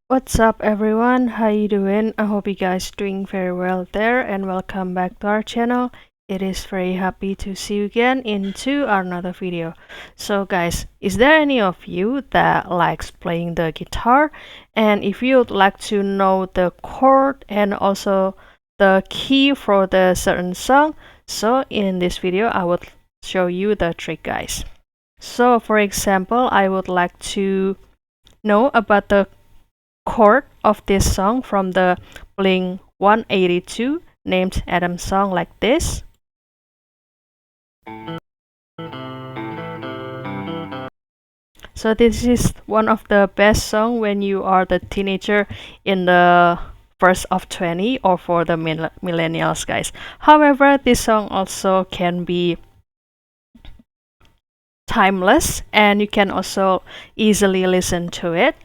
What's up everyone? How you doing? I hope you guys doing very well there and welcome back to our channel. It is very happy to see you again into another video. So guys, is there any of you that likes playing the guitar? And if you'd like to know the chord and also the key for the certain song, so in this video I would show you the trick guys. So for example, I would like to know about the chord of this song from the Blink 182 named Adam song like this. So this is one of the best song when you are the teenager in the first of 20 or for the millennials guys. However, this song also can be timeless and you can also easily listen to it.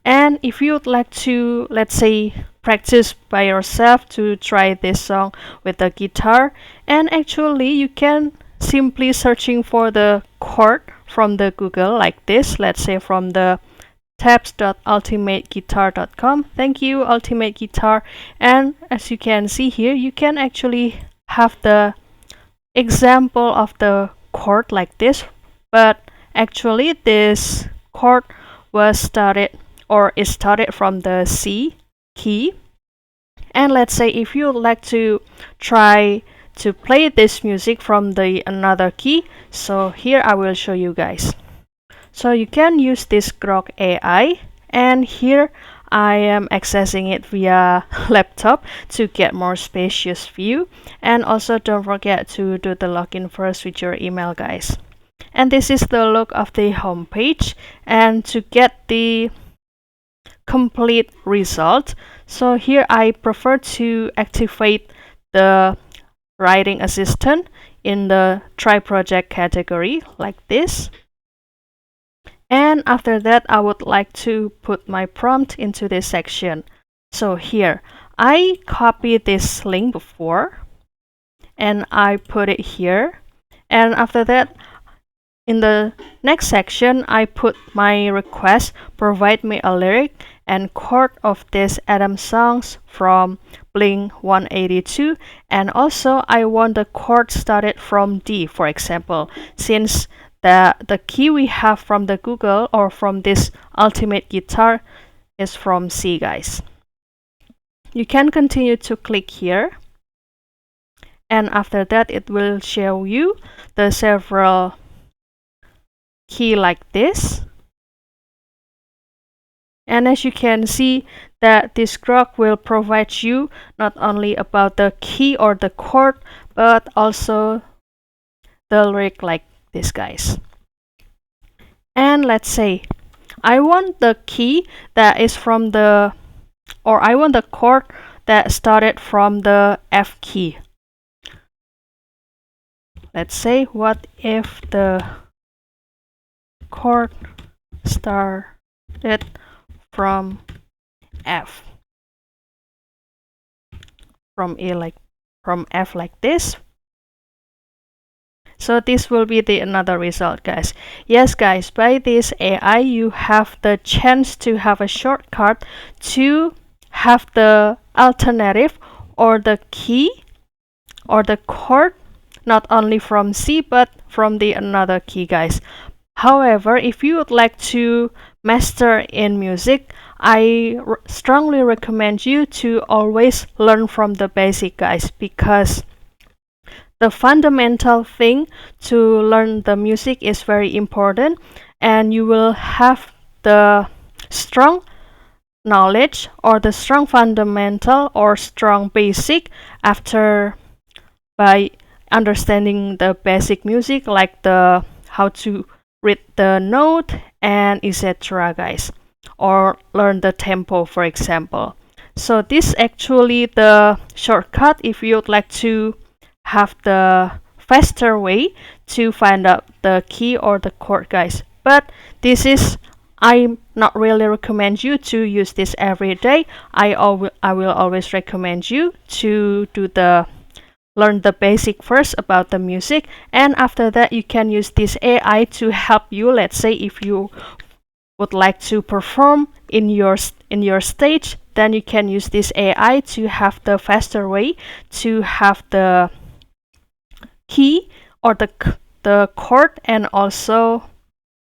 And if you would like to, let's say, practice by yourself to try this song with the guitar, and actually you can simply searching for the chord from the Google like this, let's say from the tabs.ultimateguitar.com. Thank you, Ultimate Guitar. And as you can see here, you can actually have the example of the chord like this, but actually this chord was started or it started from the C key. And let's say if you would like to try to play this music from the another key, so here I will show you guys. So you can use this Grok AI, and here I am accessing it via laptop to get more spacious view. And also don't forget to do the login first with your email guys. And this is the look of the home page, and to get the complete result, so here I prefer to activate the writing assistant in the try project category like this. And after that I would like to put my prompt into this section. So here I copied this link before and I put it here, and after that in the next section I put my request, provide me a lyric and chord of this Adam songs from Blink 182, and also I want the chord started from D, for example, since the key we have from the Google or from this Ultimate Guitar is from C guys. You can continue to click here, and after that it will show you the several key like this. And as you can see that this Grok will provide you not only about the key or the chord, but also the lyric like this guys. And let's say I want the key that is from the, or I want the chord that started from the F key. Let's say what if the chord started from F, from F like this. So this will be the another result guys. Yes guys, by this AI you have the chance to have a shortcut to have the alternative or the key or the chord not only from C but from the another key guys. However, if you would like to master in music, I strongly recommend you to always learn from the basic guys, because the fundamental thing to learn the music is very important, and you will have the strong knowledge or the strong fundamental or strong basic after by understanding the basic music like the how to read the note and etc guys, or learn the tempo for example. So this actually the shortcut if you would like to have the faster way to find out the key or the chord guys. But this is, I not really recommend you to use this every day. I will always recommend you to do the learn the basic first about the music, and after that you can use this AI to help you. Let's say if you would like to perform in your stage, then you can use this AI to have the faster way to have the key or the chord and also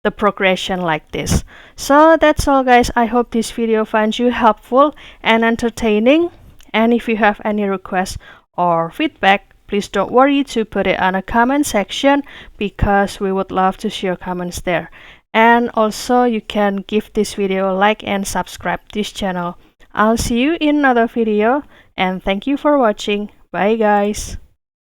the progression like this. So that's all guys. I hope this video finds you helpful and entertaining, and if you have any requests or feedback, please don't worry to put it on a comment section, because we would love to share comments there. And also you can give this video a like and subscribe this channel. I'll see you in another video, and thank you for watching. Bye guys.